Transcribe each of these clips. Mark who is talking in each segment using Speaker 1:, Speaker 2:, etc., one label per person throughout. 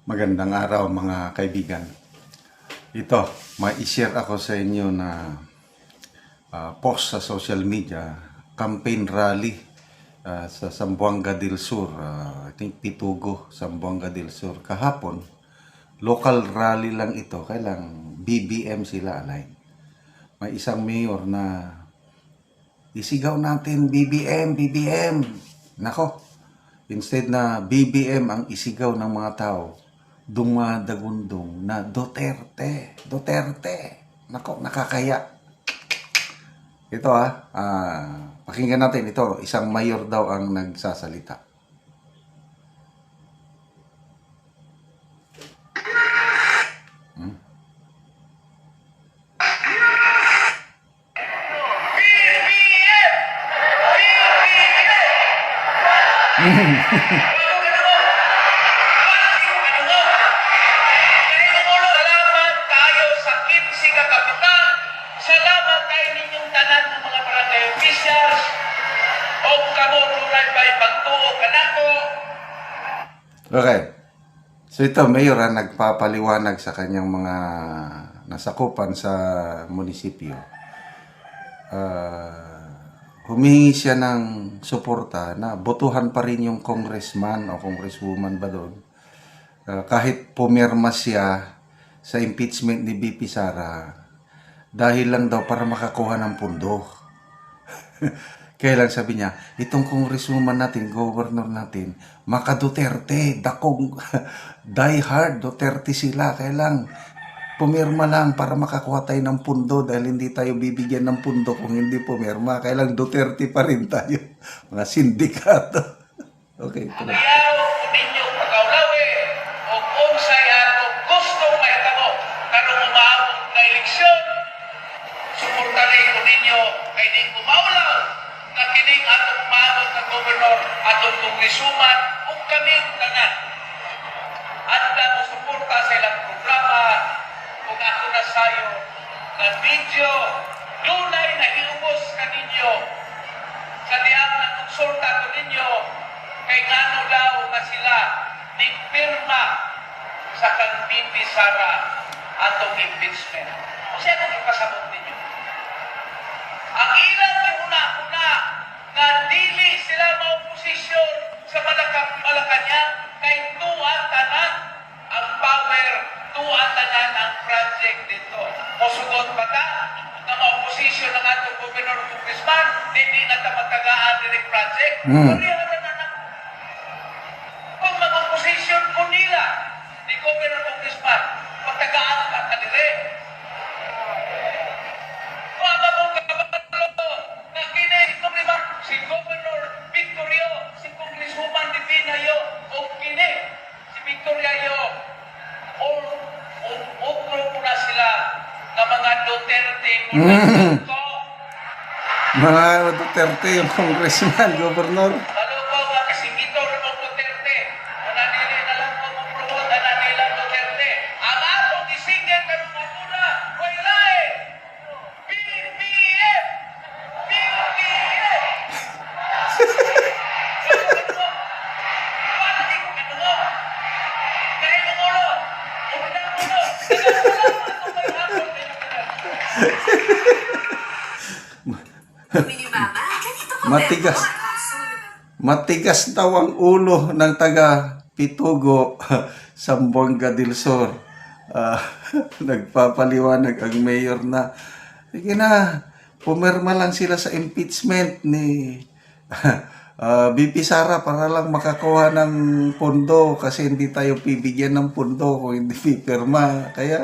Speaker 1: Magandang araw mga kaibigan. Ito, may share ako sa inyo na post sa social media, campaign rally sa Zamboanga del Sur, I think Pitugo, Zamboanga del Sur. Kahapon, local rally lang ito, kailang BBM sila align. May isang mayor na isigaw natin BBM, BBM. Nako, instead na BBM ang isigaw ng mga tao, dumadagundong na Duterte, Duterte. Nako, nakakaya. Ito pakinggan natin ito. Isang mayor daw ang nagsasalita.
Speaker 2: Salamat tayo sa 15 ka kapital. Salamat tayo ninyong tanan ng mga barangay officials. O kamo rural by pagtuo kanako.
Speaker 1: Okay. So ito, mayor nagpapaliwanag sa kanyang mga nasakupan sa munisipyo. Humingi siya ng suporta na botohan pa rin yung congressman o congresswoman ba doon. Kahit pumirma siya sa impeachment ni BP Sara dahil lang daw para makakuha ng pundo. Kaya lang sabi niya, itong congresswoman natin, governor natin, maka Duterte, dakong die hard Duterte sila. Kaya lang, pumirma lang para makakuha tayo ng pundo dahil hindi tayo bibigyan ng pundo kung hindi pumirma. Kaya lang Duterte pa rin tayo. Mga sindikato. Okay.
Speaker 2: Ang ayaw ninyo pagkaulawi o kung saya o gustong mahitabo karong umabot na eleksyon, suportahin ko ninyo kay di kumaulaw na kining atong umabot na gobernador atong kongresuman o kami tanan. At mo suporta sa ilang programa kung ako na sayo na video dunay na iubos ka ninyo sa diyang na konsulta ko ninyo kay ngano daw na sila ni pirma sa kang BP Sara atong impeachment. O siya kung ipasabot ninyo. Ang ilang una-una na dili sila maoposisyon sa Malacanang kay tuwan tanan ang power, tuwan tanan ang project dito. Musugot pa ta na maoposisyon ng atong gobernador congressman, hindi na ta magtagaan din project. Kung mag-oposisyon po nila ni Governor Congressman, magtagaan ka kanire. Wala mong kabalo na kini si Governor Victorio, si Congresswoman Divinayo, o kini si Victoriayo, o utro po na sila na mga Duterte ko.
Speaker 1: Mga Duterte yung congressman, governor.
Speaker 2: Ano po nga kasi ito ng Duterte? Nananili na lang po ng promote, nananili lang Duterte. Ang atong isinggan ka nung muna, wala eh! BBM! BBM! Bakit ko ano? Kaya mo ulo! Unang ulo! Ito may hapon din
Speaker 1: Matigas. Matigas daw ang ulo ng taga Pitugo, Zamboanga del Sur. Nagpapaliwanag ang mayor na, sige na, pumirma lang sila sa impeachment ni BP Sara para lang makakuha ng pondo kasi hindi tayo bibigyan ng pondo kung hindi pipirma. Kaya,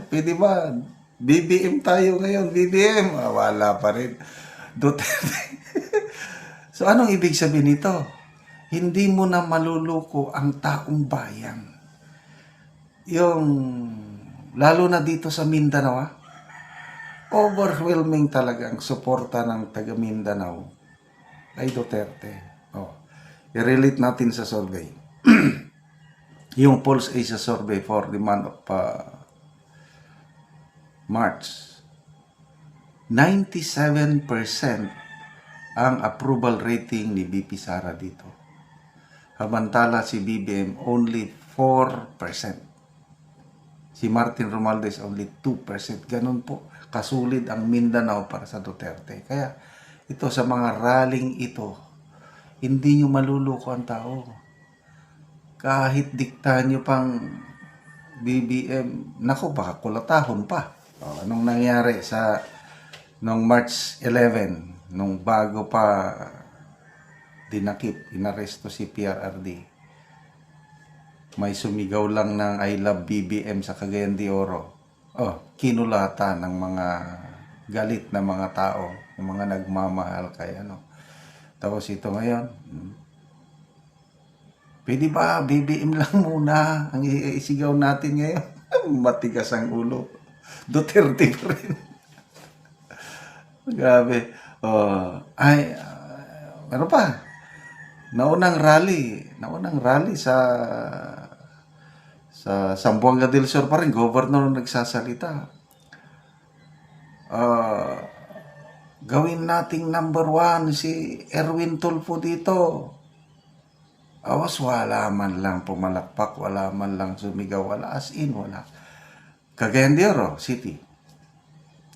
Speaker 1: pwede ba? BBM tayo ngayon, BBM. Wala pa rin. Duterte. So, anong ibig sabihin nito? Hindi mo na maluluko ang taong bayan. Yung, lalo na dito sa Mindanao, overwhelming talaga ang suporta ng taga Mindanao ay Duterte. I-relate natin sa survey. Yung Pulse Asia survey for the month of March. 97% ang approval rating ni BP Sara dito. Samantala si BBM only 4%. Si Martin Romualdez only 2%. Ganun po kasulid ang Mindanao para sa Duterte. Kaya ito sa mga rallying ito, hindi nyo maluluko ang tao. Kahit diktahan nyo pang BBM, naku, baka kulatahon pa. Anong nangyari sa nung March 11, nung bago pa dinakip, inaresto si PRRD, may sumigaw lang ng I love BBM sa Cagayan de Oro. Kinulatan ng mga galit na mga tao, ng mga nagmamahal kay ano. Tapos ito ngayon, pwede ba BBM lang muna ang isigaw natin ngayon? Matigas ang ulo. Duterte pa rin. Grabe. Ano pa? Naunang rally sa Zamboanga del Sur pa rin, governor nagsasalita. Gawin nating number 1 si Erwin Tulfo dito. Awas, wala man lang pumalakpak, wala man lang sumigaw, wala, as in, wala. Cagayan de Oro City.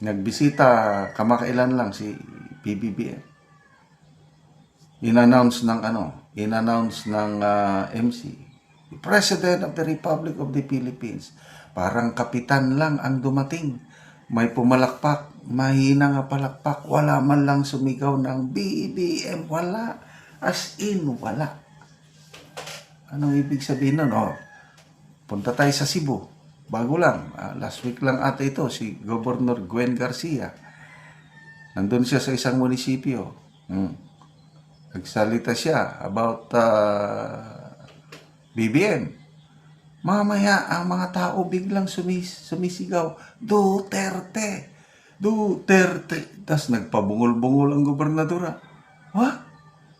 Speaker 1: Nagbisita kamakailan lang si PBBM. Inannounce ng MC, the President of the Republic of the Philippines. Parang kapitan lang ang dumating. May pumalakpak, mahina nga palakpak, wala man lang sumigaw ng BBM, wala. As in, wala. Anong ibig sabihin nun? Punta tayo sa Cebu. Bago lang, last week lang ata ito, si Governor Gwen Garcia. Nandun siya sa isang munisipyo. Nagsalita siya about BBM. Mamaya, ang mga tao biglang sumisigaw, Duterte! Duterte! Tapos nagpabungol-bungol ang gobernadora.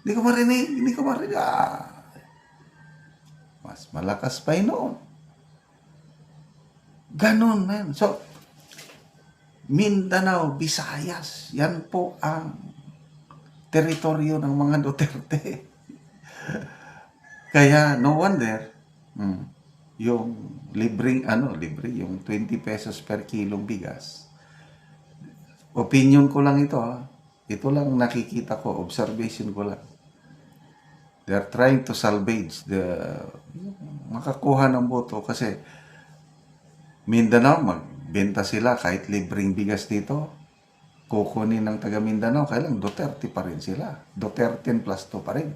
Speaker 1: Hindi ko marinig. Mas malakas pa yun noon. Ganun, man. So, Mindanao, Visayas, yan po ang teritoryo ng mga Duterte. Kaya, no wonder, yung libre, yung 20 pesos per kilong bigas. Opinion ko lang ito, Ito lang nakikita ko, observation ko lang. They're trying to salvage makakuha ng boto kasi Mindanao, magbenta sila kahit libreng bigas dito. Kukunin ng taga Mindanao, kailang Duterte pa rin sila. Duterte plus 2 pa rin.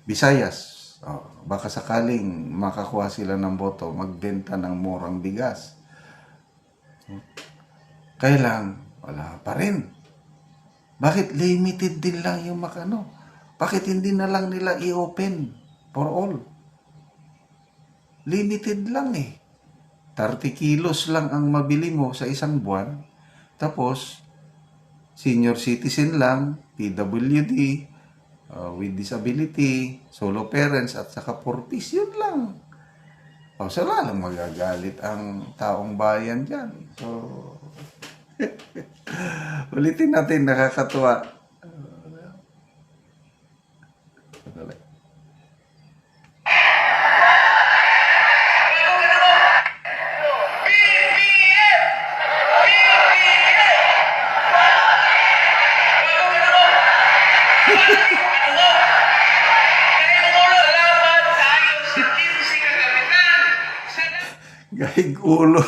Speaker 1: Visayas, baka sakaling makakuha sila ng boto, magbenta ng murang bigas. Kailang, wala pa rin. Bakit limited din lang yung makano? Bakit hindi na lang nila i-open for all? Limited lang 30 kilos lang ang mabili mo sa isang buwan. Tapos, senior citizen lang, PWD, with disability, solo parents, at saka 4-piece, yun lang. So, lalang magagalit ang taong bayan dyan. So, ulitin natin, nakakatuwa. Gahig ulo.